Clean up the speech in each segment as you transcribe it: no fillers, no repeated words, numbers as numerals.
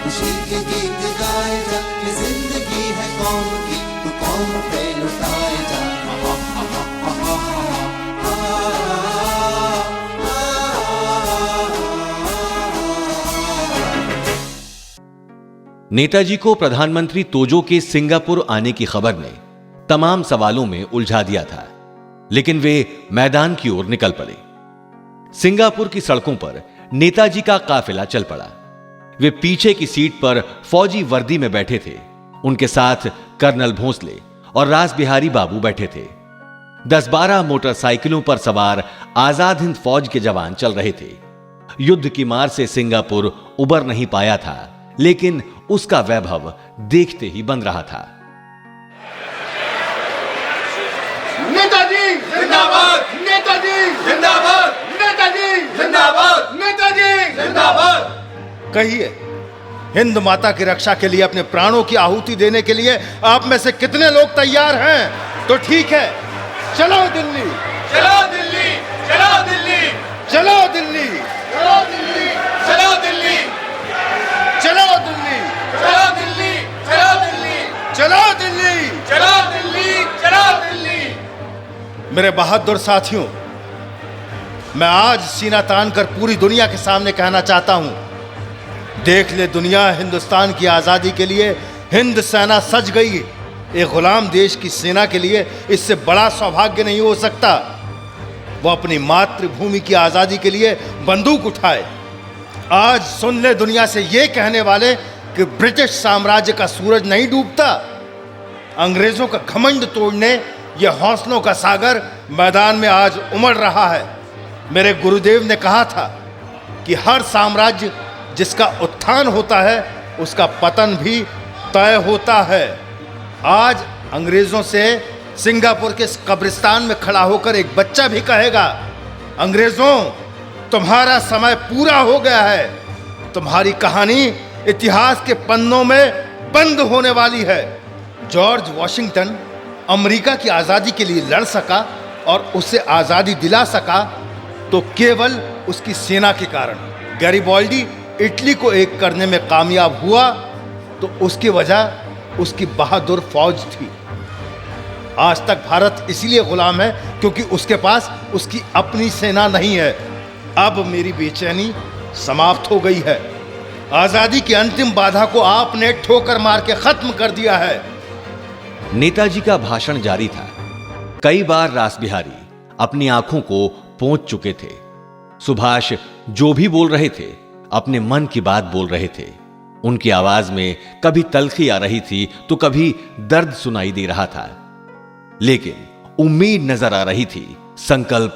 खुशी के गीत गाए जा, ये जिंदगी है कौम की, तू कौम पे लुटाए जा। नेताजी को प्रधानमंत्री तोजो के सिंगापुर आने की खबर ने तमाम सवालों में उलझा दिया था, लेकिन वे मैदान की ओर निकल पड़े। सिंगापुर की सड़कों पर नेताजी का काफिला चल पड़ा। वे पीछे की सीट पर फौजी वर्दी में बैठे थे। उनके साथ कर्नल भोंसले और रासबिहारी बाबू बैठे थे। 10-12 मोटरसाइकिलों पर सवार आजाद हिंद फौज के जवान चल रहे थे। युद्ध की मार से सिंगापुर उबर नहीं पाया था, लेकिन उसका वैभव देखते ही बन रहा था। नेताजी जिंदाबाद, नेताजी जिंदाबाद, नेताजी जिंदाबाद, नेताजी जिंदाबाद। कहिए, हिंद माता की रक्षा के लिए अपने प्राणों की आहुति देने के लिए आप में से कितने लोग तैयार हैं? तो ठीक है, चलो दिल्ली, चलो दिल्ली, चलो दिल्ली, चलो दिल्ली, चलो दिल्ली, चलो दिल्ली, चलो दिल्ली, चलो दिल्ली, चलो दिल्ली, चलो दिल्ली, चलो दिल्ली, चलो दिल्ली। मेरे बहादुर साथियों, मैं आज सीना तान कर पूरी दुनिया के सामने कहना चाहता हूं, देख ले दुनिया, हिंदुस्तान की आजादी के लिए हिंद सेना सज गई। एक गुलाम देश की सेना के लिए इससे बड़ा सौभाग्य नहीं हो सकता। वो अपनी मातृभूमि की आजादी के लिए बंदूक उठाए। आज सुन ले दुनिया से ये कहने वाले कि ब्रिटिश साम्राज्य का सूरज नहीं डूबता। अंग्रेजों का घमंड तोड़ने ये हौसलों का सागर मैदान में आज उमड़ रहा है। मेरे गुरुदेव ने कहा था कि हर साम्राज्य जिसका उत्थान होता है उसका पतन भी तय होता है। आज अंग्रेजों से सिंगापुर के कब्रिस्तान में खड़ा होकर एक बच्चा भी कहेगा, अंग्रेजों, तुम्हारा समय पूरा हो गया है। तुम्हारी कहानी इतिहास के पन्नों में बंद होने वाली है। जॉर्ज वॉशिंगटन अमेरिका की आज़ादी के लिए लड़ सका और उसे आज़ादी दिला सका तो केवल उसकी सेना के कारण। गैरिबाल्डी इटली को एक करने में कामयाब हुआ तो उसकी वजह उसकी बहादुर फौज थी। आज तक भारत इसीलिए गुलाम है क्योंकि उसके पास उसकी अपनी सेना नहीं है। अब मेरी बेचैनी समाप्त हो गई है। आजादी की अंतिम बाधा को आपने ठोकर मार के खत्म कर दिया है। नेताजी का भाषण जारी था। कई बार रासबिहारी अपनी आंखों को पोंछ चुके थे। सुभाष जो भी बोल रहे थे अपने मन की बात बोल रहे थे। उनकी आवाज में कभी तल्खी आ रही थी तो कभी दर्द सुनाई दे रहा था, लेकिन उम्मीद नजर आ रही थी संकल्प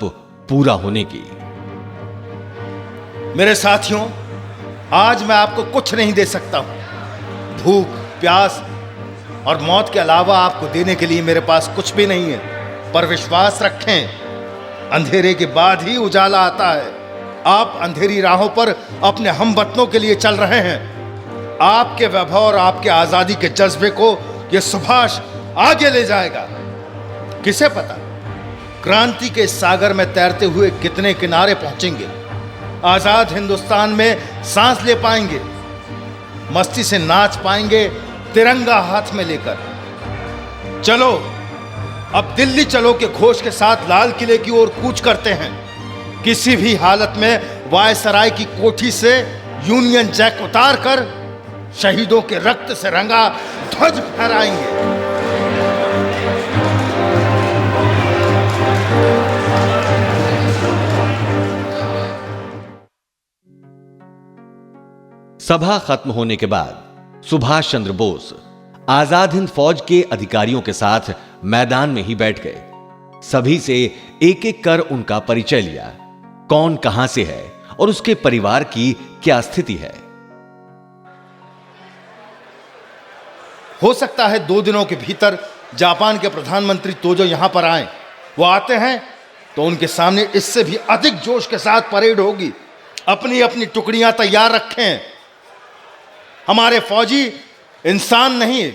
पूरा होने की। मेरे साथियों, आज मैं आपको कुछ नहीं दे सकता हूं। भूख, प्यास और मौत के अलावा आपको देने के लिए मेरे पास कुछ भी नहीं है। पर विश्वास रखें, अंधेरे के बाद ही उजाला आता है। आप अंधेरी राहों पर अपने हमवतनों के लिए चल रहे हैं। आपके वैभव और आपके आजादी के जज्बे को यह सुभाष आगे ले जाएगा। किसे पता, क्रांति के सागर में तैरते हुए कितने किनारे पहुंचेंगे। आजाद हिंदुस्तान में सांस ले पाएंगे, मस्ती से नाच पाएंगे, तिरंगा हाथ में लेकर। चलो, अब दिल्ली चलो के घोष के साथ लाल किले की ओर कूच करते हैं। किसी भी हालत में वायसराय की कोठी से यूनियन जैक उतार कर शहीदों के रक्त से रंगा ध्वज फहराएंगे। सभा खत्म होने के बाद सुभाष चंद्र बोस आजाद हिंद फौज के अधिकारियों के साथ मैदान में ही बैठ गए। सभी से एक एक कर उनका परिचय लिया, कौन कहां से है और उसके परिवार की क्या स्थिति है। हो सकता है 2 दिनों के भीतर जापान के प्रधानमंत्री तोजो यहां पर आए। वो आते हैं तो उनके सामने इससे भी अधिक जोश के साथ परेड होगी। अपनी अपनी टुकड़ियां तैयार रखें। हमारे फौजी इंसान नहीं,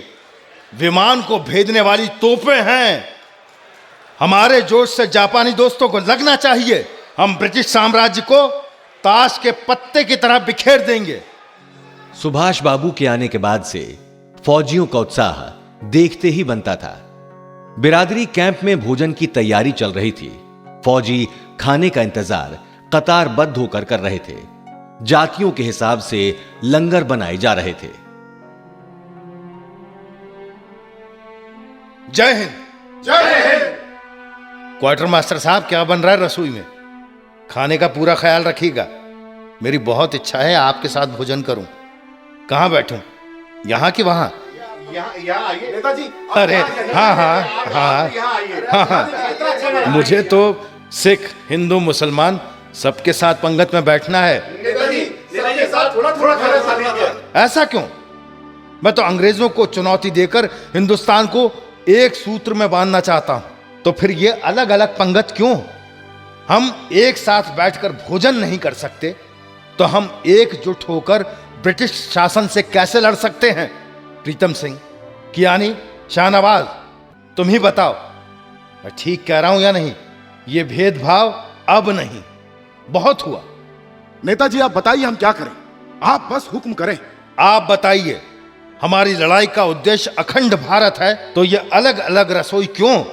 विमान को भेदने वाली तोपें हैं। हमारे जोश से जापानी दोस्तों को लगना चाहिए। हम ब्रिटिश साम्राज्य को ताश के पत्ते की तरह बिखेर देंगे। सुभाष बाबू के आने के बाद से फौजियों का उत्साह देखते ही बनता था। बिरादरी कैंप में भोजन की तैयारी चल रही थी। फौजी खाने का इंतजार कतारबद्ध होकर कर रहे थे। जातियों के हिसाब से लंगर बनाए जा रहे थे। जय हिंद। जय हिंद। क्वार्टर मास्टर साहब, क्या बन रहा है रसोई में? खाने का पूरा ख्याल रखिएगा। मेरी बहुत इच्छा है आपके साथ भोजन करूं। कहां बैठूं, यहां कि वहां? यहाँ आइए नेताजी। अरे हाँ हाँ हाँ हाँ, मुझे तो सिख हिंदू मुसलमान सबके साथ पंगत में बैठना है। नेताजी सबके साथ थोड़ा थोड़ा खाना खा लीजिए। ऐसा क्यों? मैं तो अंग्रेजों को चुनौती देकर हिंदुस्तान को एक सूत्र में बांधना चाहता हूं। तो फिर ये अलग अलग पंगत क्यों? हम एक साथ बैठकर भोजन नहीं कर सकते तो हम एकजुट होकर ब्रिटिश शासन से कैसे लड़ सकते हैं? प्रीतम सिंह, कियानी, शाहनवाज, तुम ही बताओ, मैं ठीक कह रहा हूं या नहीं? ये भेदभाव अब नहीं, बहुत हुआ। नेताजी आप बताइए हम क्या करें, आप बस हुक्म करें। आप बताइए, हमारी लड़ाई का उद्देश्य अखंड भारत है तो ये अलग अलग रसोई क्यों?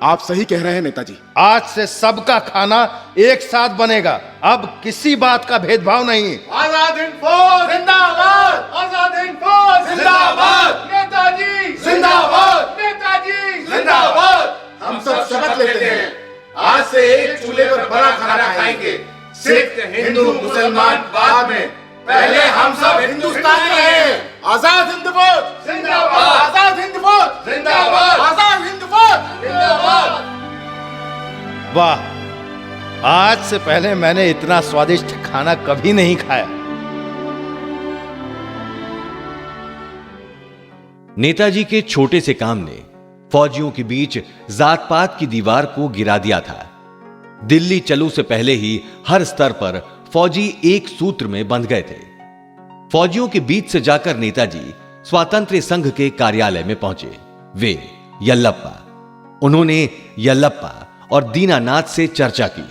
आप सही कह रहे हैं नेताजी। आज से सबका खाना एक साथ बनेगा, अब किसी बात का भेदभाव नहीं। आजाद हिंद फौज जिंदाबाद। आजाद हिंद फौज जिंदाबाद। नेताजी जिंदाबाद। नेताजी जिंदाबाद। हम सब शपथ लेते हैं, आज से एक चूल्हे पर बना खाना खाएंगे। सिख हिंदू मुसलमान बाद में, पहले हम सब हिंदुस्तानी हैं। आजाद हिंद फौज जिंदाबाद। आजाद हिंद फौज जिंदाबाद। आजाद हिंद फौज जिंदाबाद। वाह, आज से पहले मैंने इतना स्वादिष्ट खाना कभी नहीं खाया। नेताजी के छोटे से काम ने फौजियों के बीच जात पात की दीवार को गिरा दिया था। दिल्ली चलो से पहले ही हर स्तर पर फौजी एक सूत्र में बंध गए थे। फौजियों के बीच से जाकर नेताजी स्वातंत्र्य संघ के कार्यालय में पहुंचे। वे यल्लप्पा, उन्होंने यल्लप्पा और दीनानाथ से चर्चा की।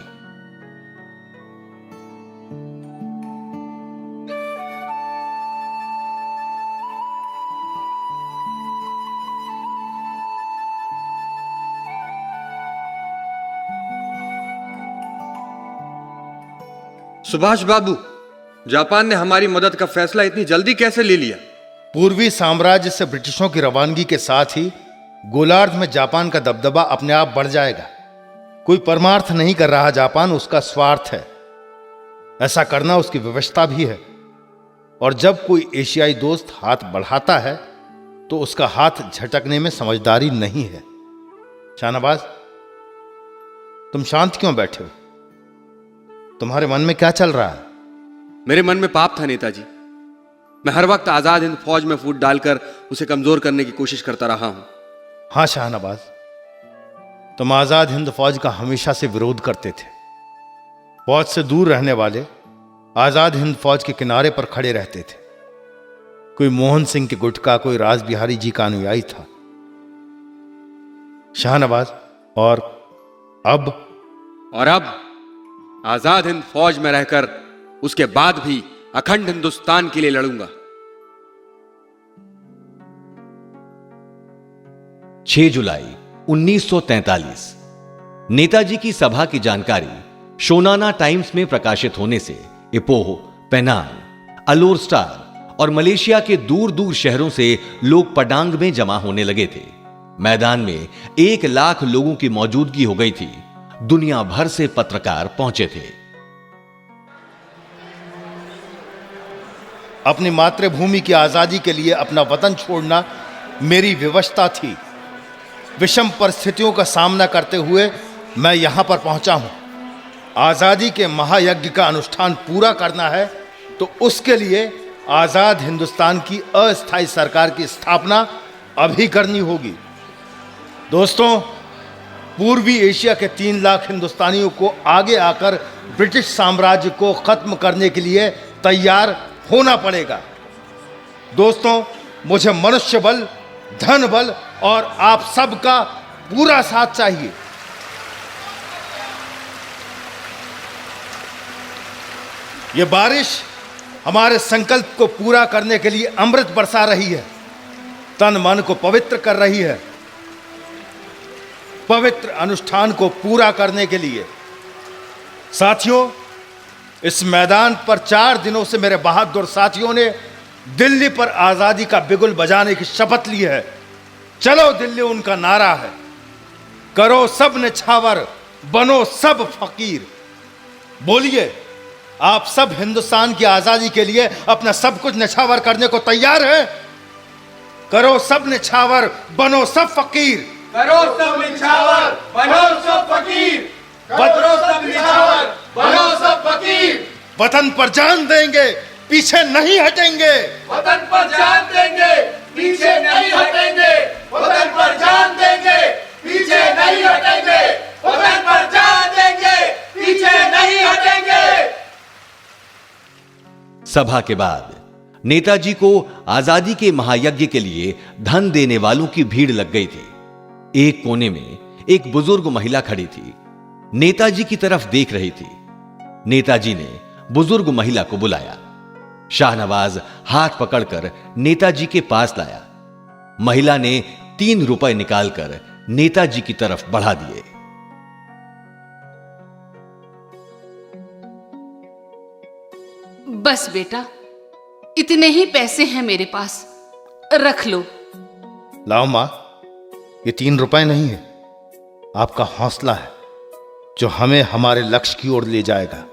सुभाष बाबू, जापान ने हमारी मदद का फैसला इतनी जल्दी कैसे ले लिया? पूर्वी साम्राज्य से ब्रिटिशों की रवानगी के साथ ही गोलार्ध में जापान का दबदबा अपने आप बढ़ जाएगा। कोई परमार्थ नहीं कर रहा जापान, उसका स्वार्थ है। ऐसा करना उसकी व्यवस्था भी है। और जब कोई एशियाई दोस्त हाथ बढ़ाता है तो उसका हाथ झटकने में समझदारी नहीं है। शाहनवाज, तुम शांत क्यों बैठे हो? तुम्हारे मन में क्या चल रहा है? मेरे मन में पाप था नेताजी। मैं हर वक्त आजाद हिंद फौज में फूट डालकर उसे कमजोर करने की कोशिश करता रहा हूं। हाँ शाहनवाज, तुम आजाद हिंद फौज का हमेशा से विरोध करते थे। फौज से दूर रहने वाले आजाद हिंद फौज के किनारे पर खड़े रहते थे। कोई मोहन सिंह के गुट का, कोई राज बिहारी जी का अनुयायी था। शाहनवाज, और अब आजाद हिंद फौज में रहकर उसके बाद भी अखंड हिंदुस्तान के लिए लड़ूंगा। 6 जुलाई 1943 नेताजी की सभा की जानकारी शोनाना टाइम्स में प्रकाशित होने से इपोह, पेनांग, अलोर स्टार और मलेशिया के दूर दूर शहरों से लोग पडांग में जमा होने लगे थे। मैदान में 1 लाख लोगों की मौजूदगी हो गई थी। दुनिया भर से पत्रकार पहुंचे थे। अपनी मातृभूमि की आजादी के लिए अपना वतन छोड़ना मेरी विवशता थी। विषम परिस्थितियों का सामना करते हुए मैं यहां पर पहुंचा हूं। आजादी के महायज्ञ का अनुष्ठान पूरा करना है तो उसके लिए आजाद हिंदुस्तान की अस्थायी सरकार की स्थापना अभी करनी होगी। दोस्तों, पूर्वी एशिया के 3 लाख हिंदुस्तानियों को आगे आकर ब्रिटिश साम्राज्य को खत्म करने के लिए तैयार होना पड़ेगा। दोस्तों, मुझे मनुष्य बल, धन बल और आप सबका पूरा साथ चाहिए। ये बारिश हमारे संकल्प को पूरा करने के लिए अमृत बरसा रही है, तन मन को पवित्र कर रही है। पवित्र अनुष्ठान को पूरा करने के लिए साथियों, इस मैदान पर 4 दिनों से मेरे बहादुर साथियों ने दिल्ली पर आजादी का बिगुल बजाने की शपथ ली है। चलो दिल्ली उनका नारा है। करो सब निछावर, बनो सब फकीर। बोलिए, आप सब हिंदुस्तान की आजादी के लिए अपना सब कुछ निछावर करने को तैयार हैं? करो सब निछावर, बनो सब फकीर। करो सब निछावर, बनो सब फकीर। करो सब निछावर, बनो सब फकीर। वतन पर जान देंगे, पीछे नहीं हटेंगे। वतन पर जान देंगे, पीछे नहीं हटेंगे। वतन पर जान देंगे, पीछे नहीं हटेंगे। वतन पर जान देंगे, पीछे नहीं हटेंगे। सभा के बाद नेताजी को आजादी के महायज्ञ के लिए धन देने वालों की भीड़ लग गई थी। एक कोने में एक बुजुर्ग महिला खड़ी थी, नेताजी की तरफ देख रही थी। नेताजी ने बुजुर्ग महिला को बुलाया। शाहनवाज हाथ पकड़कर नेताजी के पास लाया। महिला ने 3 रुपए निकालकर नेताजी की तरफ बढ़ा दिए। बस बेटा, इतने ही पैसे हैं मेरे पास, रख लो। लाओ मां, ये 3 रुपए नहीं है, आपका हौसला है जो हमें हमारे लक्ष्य की ओर ले जाएगा।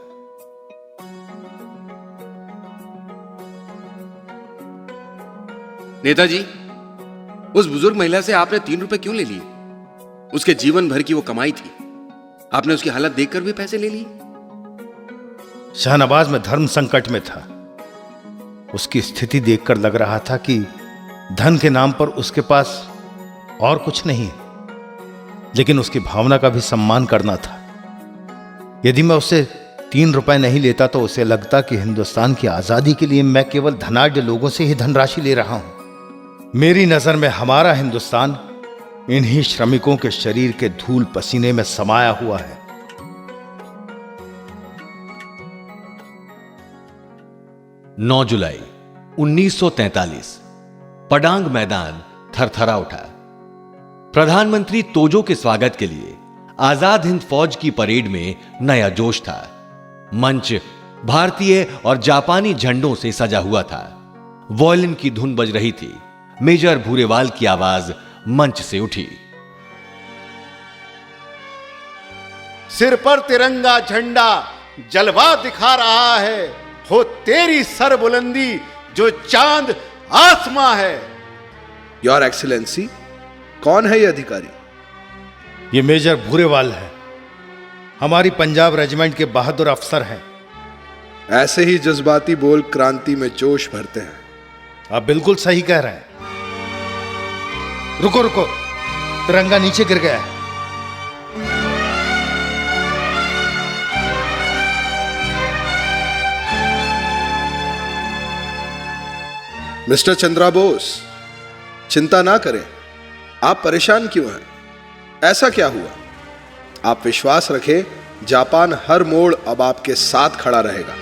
नेताजी, उस बुजुर्ग महिला से आपने 3 रुपए क्यों ले लिए? उसके जीवन भर की वो कमाई थी, आपने उसकी हालत देखकर भी पैसे ले लिए? शाहनवाज में धर्म संकट में था। उसकी स्थिति देखकर लग रहा था कि धन के नाम पर उसके पास और कुछ नहीं है, लेकिन उसकी भावना का भी सम्मान करना था। यदि मैं उससे 3 रुपए नहीं लेता तो उसे लगता कि हिंदुस्तान की आजादी के लिए मैं केवल धनाढ्य लोगों से ही धनराशि ले रहा हूं। मेरी नजर में हमारा हिंदुस्तान इन्हीं श्रमिकों के शरीर के धूल पसीने में समाया हुआ है। 9 जुलाई 1943 पडांग मैदान थरथरा उठा। प्रधानमंत्री तोजो के स्वागत के लिए आजाद हिंद फौज की परेड में नया जोश था। मंच भारतीय और जापानी झंडों से सजा हुआ था। वॉयलिन की धुन बज रही थी। मेजर भूरेवाल की आवाज मंच से उठी। सिर पर तिरंगा झंडा जलवा दिखा रहा है, हो तेरी सरबुलंदी जो चांद आसमां है। योर एक्सीलेंसी, कौन है ये अधिकारी? ये मेजर भूरेवाल है, हमारी पंजाब रेजिमेंट के बहादुर अफसर हैं। ऐसे ही जज्बाती बोल क्रांति में जोश भरते हैं। आप बिल्कुल सही कह रहे हैं। रुको रुको, तिरंगा नीचे गिर गया है। मिस्टर चंद्रा बोस, चिंता ना करें। आप परेशान क्यों हैं? ऐसा क्या हुआ? आप विश्वास रखें, जापान हर मोड़ अब आपके साथ खड़ा रहेगा।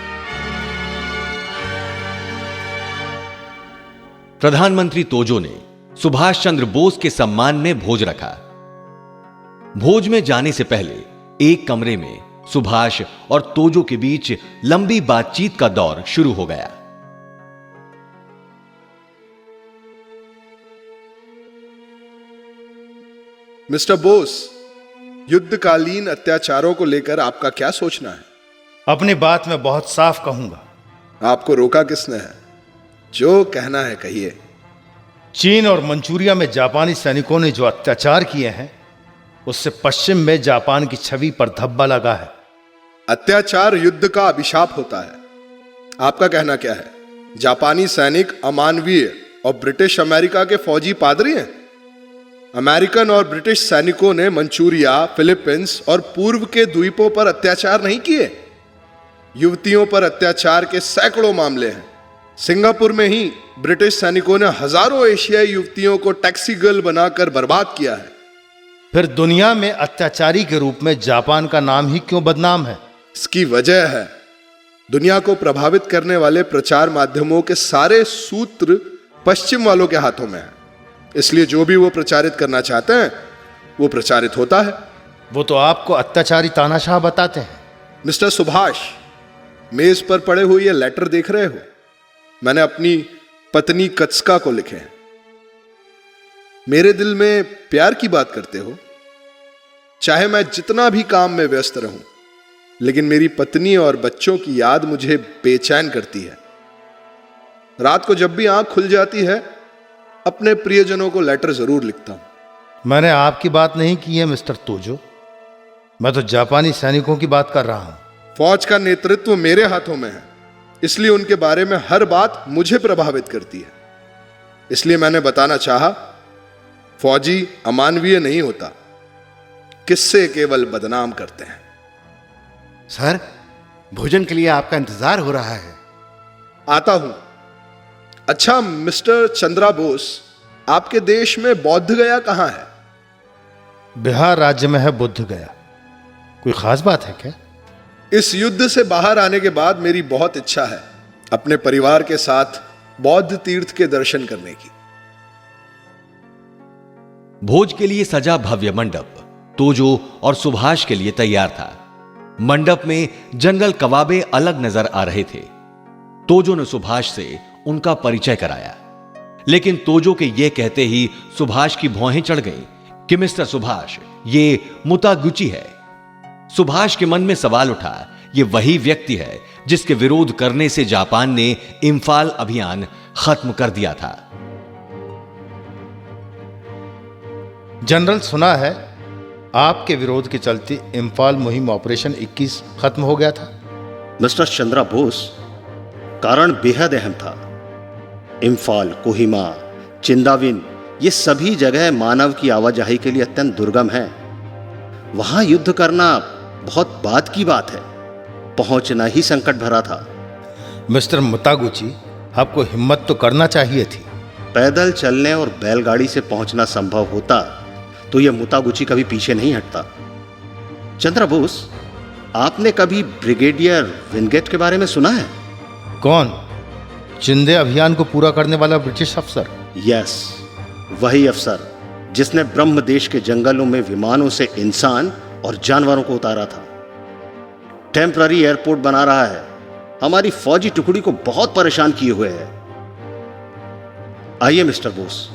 प्रधानमंत्री तोजो ने सुभाष चंद्र बोस के सम्मान में भोज रखा। भोज में जाने से पहले एक कमरे में सुभाष और तोजो के बीच लंबी बातचीत का दौर शुरू हो गया। मिस्टर बोस, युद्धकालीन अत्याचारों को लेकर आपका क्या सोचना है? अपनी बात में बहुत साफ कहूंगा। आपको रोका किसने है? जो कहना है कहिए। चीन और मंचूरिया में जापानी सैनिकों ने जो अत्याचार किए हैं, उससे पश्चिम में जापान की छवि पर धब्बा लगा है। अत्याचार युद्ध का अभिशाप होता है। आपका कहना क्या है? जापानी सैनिक अमानवीय और ब्रिटिश अमेरिका के फौजी पादरी हैं? अमेरिकन और ब्रिटिश सैनिकों ने मंचूरिया, फिलीपींस और पूर्व के द्वीपों पर अत्याचार नहीं किए। युवतियों पर अत्याचार के सैकड़ों मामले हैं। सिंगापुर में ही ब्रिटिश सैनिकों ने हजारों एशियाई युवतियों को टैक्सी गर्ल बनाकर बर्बाद किया है। फिर दुनिया में अत्याचारी के रूप में जापान का नाम ही क्यों बदनाम है? इसकी वजह है दुनिया को प्रभावित करने वाले प्रचार माध्यमों के सारे सूत्र पश्चिम वालों के हाथों में है। इसलिए जो भी वो प्रचारित करना चाहते हैं वो प्रचारित होता है। वो तो आपको अत्याचारी तानाशाह बताते हैं। मिस्टर सुभाष, मेज पर पड़े हुए ये लेटर देख रहे हो? मैंने अपनी पत्नी कत्सका को लिखे हैं। मेरे दिल में प्यार की बात करते हो। चाहे मैं जितना भी काम में व्यस्त रहूं, लेकिन मेरी पत्नी और बच्चों की याद मुझे बेचैन करती है। रात को जब भी आंख खुल जाती है, अपने प्रियजनों को लेटर जरूर लिखता हूं। मैंने आपकी बात नहीं की है मिस्टर तोजो, मैं तो जापानी सैनिकों की बात कर रहा हूं। फौज का नेतृत्व मेरे हाथों में है, इसलिए उनके बारे में हर बात मुझे प्रभावित करती है। इसलिए मैंने बताना चाहा, फौजी अमानवीय नहीं होता, किस्से केवल बदनाम करते हैं। सर, भोजन के लिए आपका इंतजार हो रहा है। आता हूं। अच्छा मिस्टर चंद्रा बोस, आपके देश में बौद्ध गया कहां है? बिहार राज्य में है बुद्ध गया। कोई खास बात है क्या? इस युद्ध से बाहर आने के बाद मेरी बहुत इच्छा है अपने परिवार के साथ बौद्ध तीर्थ के दर्शन करने की। भोज के लिए सजा भव्य मंडप तोजो और सुभाष के लिए तैयार था। मंडप में जनरल कवाबे अलग नजर आ रहे थे। तोजो ने सुभाष से उनका परिचय कराया, लेकिन तोजो के यह कहते ही सुभाष की भौहें चढ़ गईं कि मिस्टर सुभाष, ये मुतागुची है। सुभाष के मन में सवाल उठा, यह वही व्यक्ति है जिसके विरोध करने से जापान ने इंफाल अभियान खत्म कर दिया था। जनरल, सुना है आपके विरोध के चलते इंफाल मुहिम ऑपरेशन 21 खत्म हो गया था। मिस्टर चंद्रा बोस, कारण बेहद अहम था। इंफाल, कोहिमा, चिंदाविन, ये सभी जगह मानव की आवाजाही के लिए अत्यंत दुर्गम है। वहां युद्ध करना बहुत बात की बात है, पहुंचना ही संकट भरा था। मिस्टर मुतागुची, आपको हिम्मत तो करना चाहिए थी। पैदल चलने और बैलगाड़ी से पहुंचना संभव होता तो यह मुतागुची कभी पीछे नहीं हटता। चंद्रा बोस, आपने कभी ब्रिगेडियर विनगेट के बारे में सुना है? कौन? चिंदे अभियान को पूरा करने वाला ब्रिटिश अफसर? यस, वही अफसर जिसने ब्रह्म देश के जंगलों में विमानों से इंसान और जानवरों को उतारा था। टेम्पररी एयरपोर्ट बना रहा है। हमारी फौजी टुकड़ी को बहुत परेशान किए हुए है। आइए मिस्टर बोस,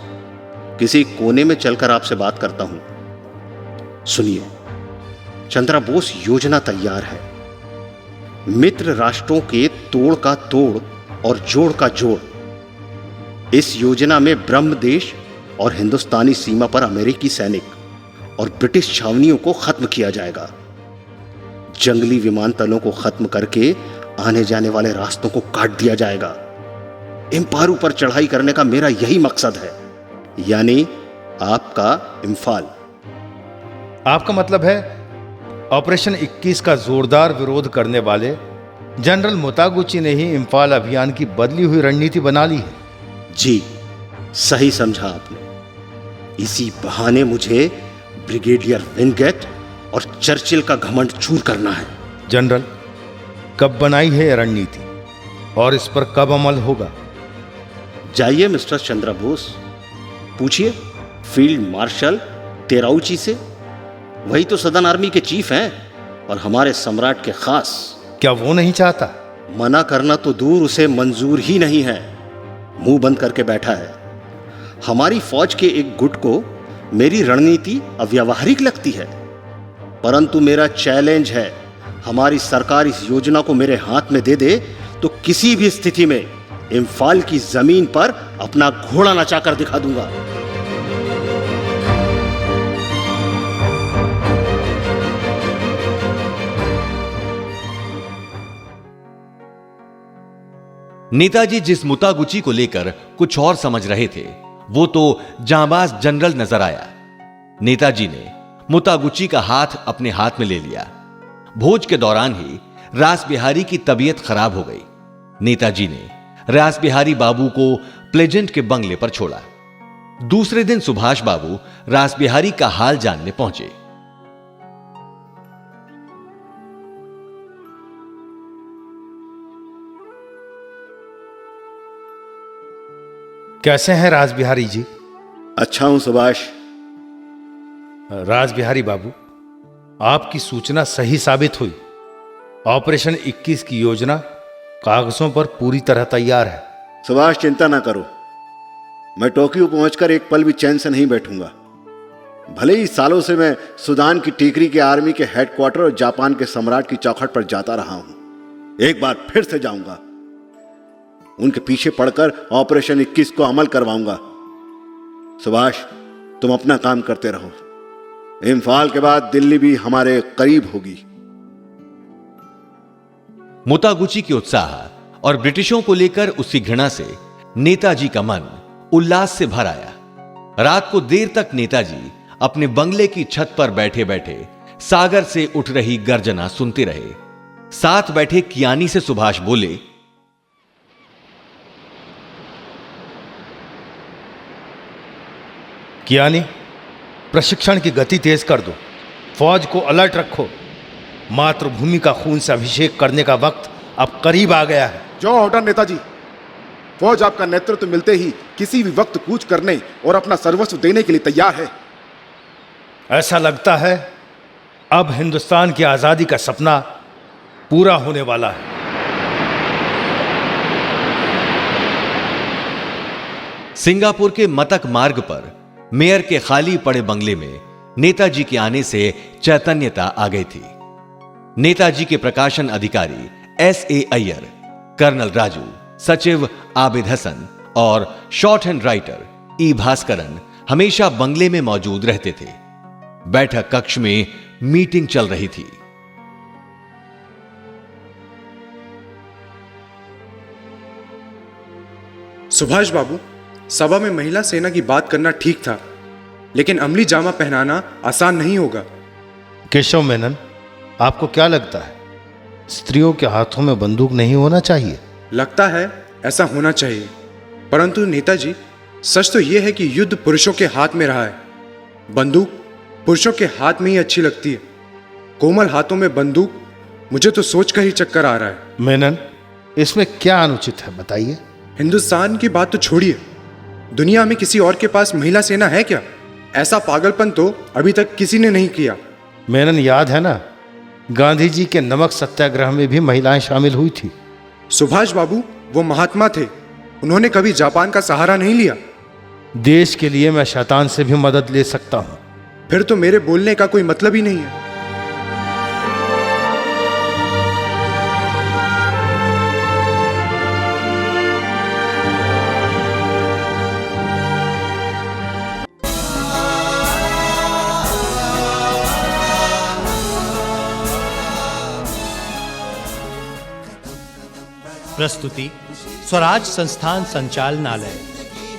किसी कोने में चलकर आपसे बात करता हूं। सुनिए, चंद्रा बोस, योजना तैयार है। मित्र राष्ट्रों के तोड़ का तोड़ और जोड़ का जोड़। इस योजना में ब्रह्म देश और हिंदुस्तानी सीमा पर अमेरिकी सैनिक और ब्रिटिश छावनियों को खत्म किया जाएगा। जंगली विमानतलों को खत्म करके आने जाने वाले रास्तों को काट दिया जाएगा। इम्पारू पर चढ़ाई करने का मेरा यही मकसद है, यानी आपका इंफाल। आपका मतलब है ऑपरेशन 21 का जोरदार विरोध करने वाले जनरल मुतागुची ने ही इंफाल अभियान की बदली हुई रणनीति बना ली है। जी, सही समझा आपने। इसी बहाने मुझे ब्रिगेडियर विनगेट और चर्चिल का घमंड चूर करना है। जनरल, कब बनाई है यह रणनीति और इस पर कब अमल होगा? जाइए मिस्टर चंद्रा बोस, पूछिए फील्ड मार्शल तेराउची से। वही तो सदर्न आर्मी के चीफ हैं और हमारे सम्राट के खास। क्या वो नहीं चाहता? मना करना तो दूर, उसे मंजूर ही नहीं है। मुंह बंद करके बैठा है। हमारी फौज के एक गुट को मेरी रणनीति अव्यावहारिक लगती है, परंतु मेरा चैलेंज है, हमारी सरकार इस योजना को मेरे हाथ में दे दे तो किसी भी स्थिति में इंफाल की जमीन पर अपना घोड़ा नचाकर दिखा दूंगा। नेताजी जिस मुतागुची को लेकर कुछ और समझ रहे थे, वो तो जांबाज जनरल नजर आया। नेताजी ने मुतागुची का हाथ अपने हाथ में ले लिया। भोज के दौरान ही रास बिहारी की तबीयत खराब हो गई। नेताजी ने रास बिहारी बाबू को प्लेजेंट के बंगले पर छोड़ा। दूसरे दिन सुभाष बाबू रास बिहारी का हाल जानने पहुंचे। कैसे हैं राजबिहारी जी? अच्छा हूं सुभाष। राजबिहारी बाबू, आपकी सूचना सही साबित हुई। ऑपरेशन 21 की योजना कागजों पर पूरी तरह तैयार है। सुभाष चिंता ना करो, मैं टोक्यो पहुंचकर एक पल भी चैन से नहीं बैठूंगा। भले ही सालों से मैं सूडान की टीकरी के आर्मी के हेडक्वार्टर और जापान के सम्राट की चौखट पर जाता रहा हूं, एक बार फिर से जाऊंगा। उनके पीछे पड़कर ऑपरेशन 21 को अमल करवाऊंगा। सुभाष, तुम अपना काम करते रहो। इम्फाल के बाद दिल्ली भी हमारे करीब होगी। मोतागुची के उत्साह और ब्रिटिशों को लेकर उसकी घृणा से नेताजी का मन उल्लास से भर आया। रात को देर तक नेताजी अपने बंगले की छत पर बैठे बैठे सागर से उठ रही गर्जना सुनते रहे। साथ बैठे कियानी से सुभाष बोले, कियानी, प्रशिक्षण की गति तेज कर दो, फौज को अलर्ट रखो। मातृभूमि का खून से अभिषेक करने का वक्त अब करीब आ गया है। जो ऑर्डर नेताजी। फौज आपका नेतृत्व मिलते ही किसी भी वक्त कूच करने और अपना सर्वस्व देने के लिए तैयार है। ऐसा लगता है अब हिंदुस्तान की आजादी का सपना पूरा होने वाला है। सिंगापुर के मतक मार्ग पर मेयर के खाली पड़े बंगले में नेताजी के आने से चैतन्यता आ गई थी। नेताजी के प्रकाशन अधिकारी S.A. अय्यर, कर्नल राजू, सचिव आबिद हसन और शॉर्ट हैंड राइटर ई भास्करन हमेशा बंगले में मौजूद रहते थे। बैठक कक्ष में मीटिंग चल रही थी। सुभाष बाबू, सभा में महिला सेना की बात करना ठीक था, लेकिन अमली जामा पहनाना आसान नहीं होगा। केशव मेनन, आपको क्या लगता है स्त्रियों के हाथों में बंदूक नहीं होना चाहिए? लगता है ऐसा होना चाहिए, परंतु नेताजी, सच तो यह है कि युद्ध पुरुषों के हाथ में रहा है। बंदूक पुरुषों के हाथ में ही अच्छी लगती है। कोमल हाथों में बंदूक, मुझे तो सोचकर ही चक्कर आ रहा है। मेनन, इसमें क्या अनुचित है, बताइए। हिंदुस्तान की बात तो छोड़िए, दुनिया में किसी और के पास महिला सेना है क्या? ऐसा पागलपन तो अभी तक किसी ने नहीं किया। मेनन, याद है ना, गांधी जी के नमक सत्याग्रह में भी महिलाएं शामिल हुई थी। सुभाष बाबू, वो महात्मा थे, उन्होंने कभी जापान का सहारा नहीं लिया। देश के लिए मैं शैतान से भी मदद ले सकता हूं। फिर तो मेरे बोलने का कोई मतलब ही नहीं है। प्रस्तुति स्वराज संस्थान संचालनालय,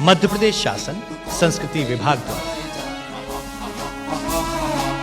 मध्य प्रदेश शासन संस्कृति विभाग द्वारा।